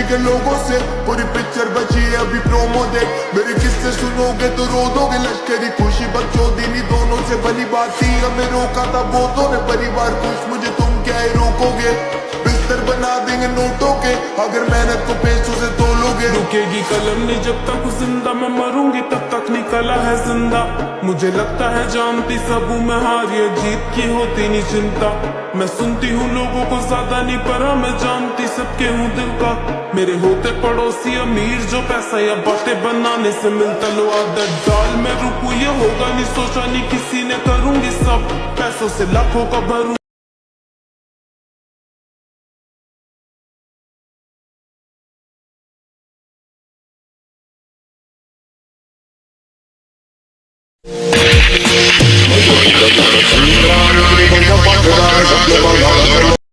के लोगों से। पूरी पिक्चर बची है अभी प्रोमो देख, मेरे किस्से सुनोगे तो रो दोगे। लश्करी खुशी बकचोदी दोनों से भली बात थी, हमें रोका था बहुतों ने। परिवार खुश, मुझे तुम क्या ही रोकोगे। बिस्तर बना देंगे नोटों के, अगर मेहनत को पैसों से तोलोगे। रुकेगी कलम नहीं जब तक जिंदा, मैं मरूंगी तब तक निकला है जिंदा। मुझे लगता है जानती सब हूँ मैं हार, ये जीत की होती नहीं चिंता। मैं सुनती हूँ लोगों को ज्यादा नहीं, पर मैं जानती सबके हूँ दिल का। मेरे होते पड़ोसी अमीर जो पैसा या बातें बनाने से मिलता। लो आदत डाल मैं रुकू, ये होगा नहीं सोचा नहीं किसी ने, करूंगी सब पैसों से लाखों का भरूं। Bye.